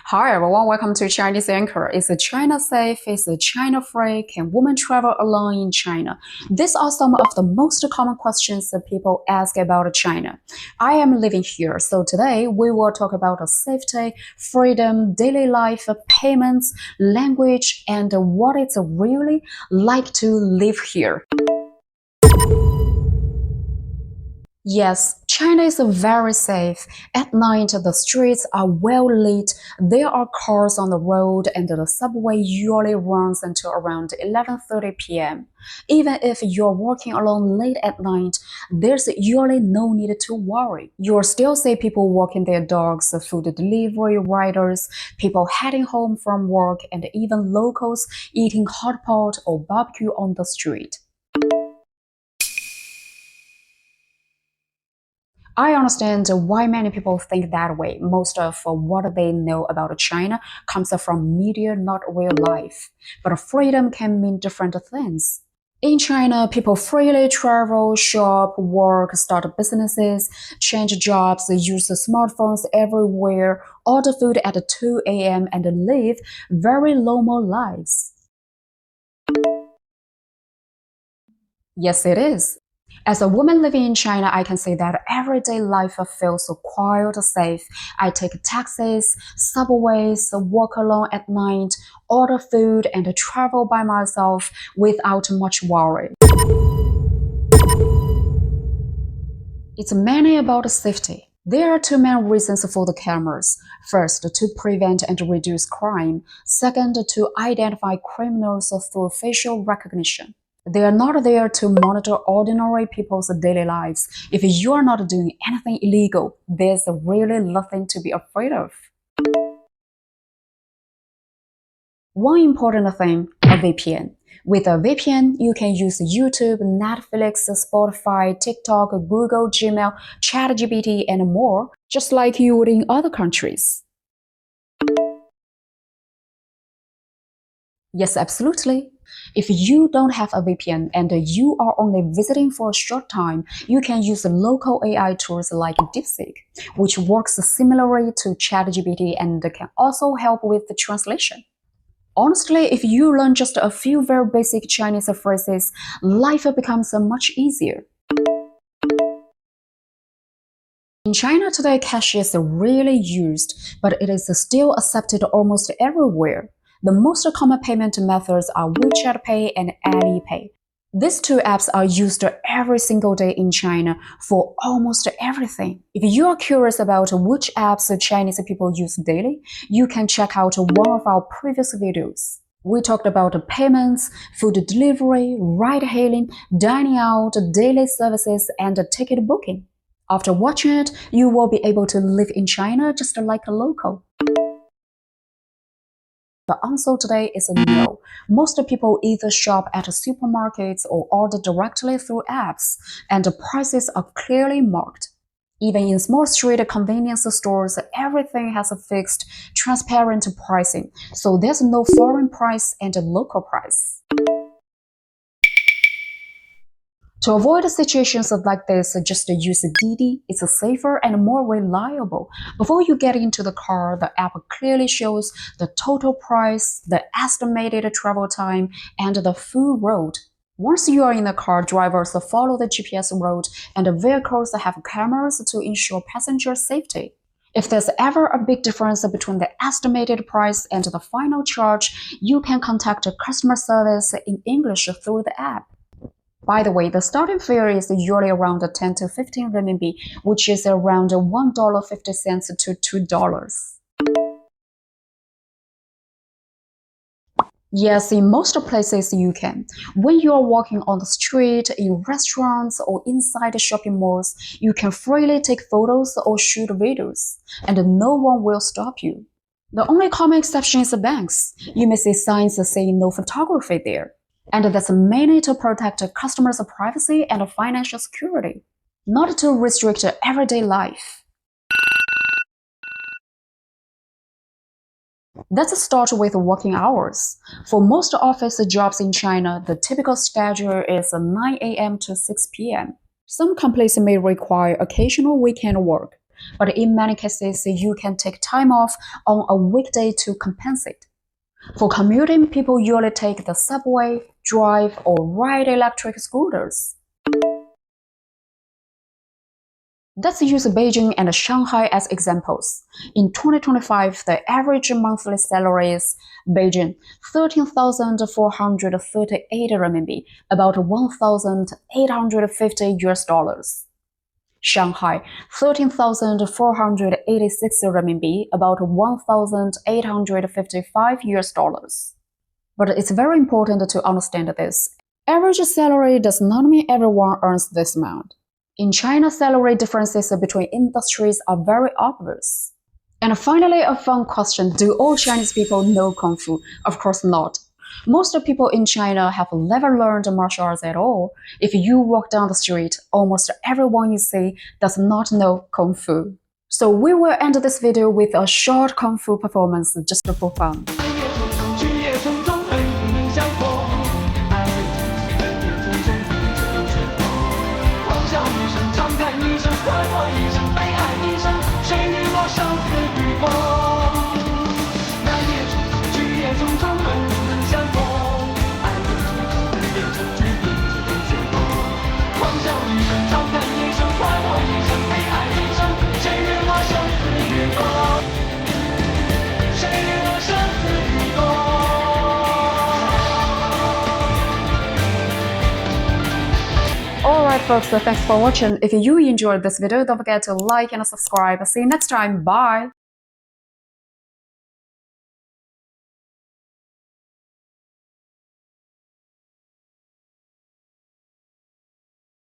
Hi everyone, welcome to Chinese Anchor. Is China safe? Is China free? Can women travel alone in China? These are some of the most common questions that people ask about China. I am living here, so today we will talk about safety, freedom, daily life, payments, language, and what it's really like to live here. Yes, China is very safe. At night, the streets are well lit, there are cars on the road, and the subway usually runs until around 11:30 p.m. Even if you're walking alone late at night, there's usually no need to worry. You'll still see people walking their dogs, food delivery riders, people heading home from work, and even locals eating hot pot or barbecue on the street. I understand why many people think that way. Most of what they know about China comes from media, not real life. But freedom can mean different things. In China, people freely travel, shop, work, start businesses, change jobs, use smartphones everywhere, order food at 2 a.m., and live very normal lives. Yes, it is. As a woman living in China, I can say that everyday life feels quite safe. I take taxis, subways, walk alone at night, order food, and travel by myself without much worry. It's mainly about safety. There are two main reasons for the cameras. First, to prevent and reduce crime. Second, to identify criminals through facial recognition. They are not there to monitor ordinary people's daily lives. If you are not doing anything illegal, there's really nothing to be afraid of. One important thing, a VPN. With a VPN, you can use YouTube, Netflix, Spotify, TikTok, Google, Gmail, ChatGPT, and more, just like you would in other countries. Yes, absolutely. If you don't have a VPN and you are only visiting for a short time, you can use local AI tools like DeepSeek, which works similarly to ChatGPT and can also help with the translation. Honestly, if you learn just a few very basic Chinese phrases, life becomes much easier. In China today, cash is rarely used, but it is still accepted almost everywhere. The most common payment methods are WeChat Pay and Alipay. These two apps are used every single day in China for almost everything. If you are curious about which apps Chinese people use daily, you can check out one of our previous videos. We talked about payments, food delivery, ride-hailing, dining out, daily services, and ticket booking. After watching it, you will be able to live in China just like a local. The answer today is no. Most people either shop at supermarkets or order directly through apps, and the prices are clearly marked. Even in small street convenience stores, everything has a fixed, transparent pricing, so there's no foreign price and local price. To avoid situations like this, just use Didi. It's safer and more reliable. Before you get into the car, the app clearly shows the total price, the estimated travel time, and the full route. Once you are in the car, drivers follow the GPS route, and the vehicles have cameras to ensure passenger safety. If there's ever a big difference between the estimated price and the final charge, you can contact customer service in English through the app. By the way, the starting fare is usually around 10 to 15 RMB, which is around $1.50 to $2. Yes, in most places you can. When you are walking on the street, in restaurants, or inside shopping malls, you can freely take photos or shoot videos, and no one will stop you. The only common exception is banks. You may see signs saying no photography there. And that's mainly to protect customers' privacy and financial security, not to restrict everyday life. Let's start with working hours. For most office jobs in China, the typical schedule is 9 a.m. to 6 p.m. Some companies may require occasional weekend work. but in many cases, you can take time off on a weekday to compensate. For commuting, people usually take the subway, drive, or ride electric scooters. Let's use Beijing and Shanghai as examples. In 2025, the average monthly salary is Beijing 13,438 RMB, about 1,850 US dollars. Shanghai 13,486 RMB, about 1,855 US dollars. But it's very important to understand this. Average salary does not mean everyone earns this amount. In China, salary differences between industries are very obvious. And finally, a fun question. Do all Chinese people know Kung Fu? Of course not. Most people in China have never learned martial arts at all. If you walk down the street, almost everyone you see does not know Kung Fu. So we will end this video with a short Kung Fu performance just for fun. Alright folks, so thanks for watching. If you enjoyed this video, don't forget to like and subscribe. See you next time. Bye!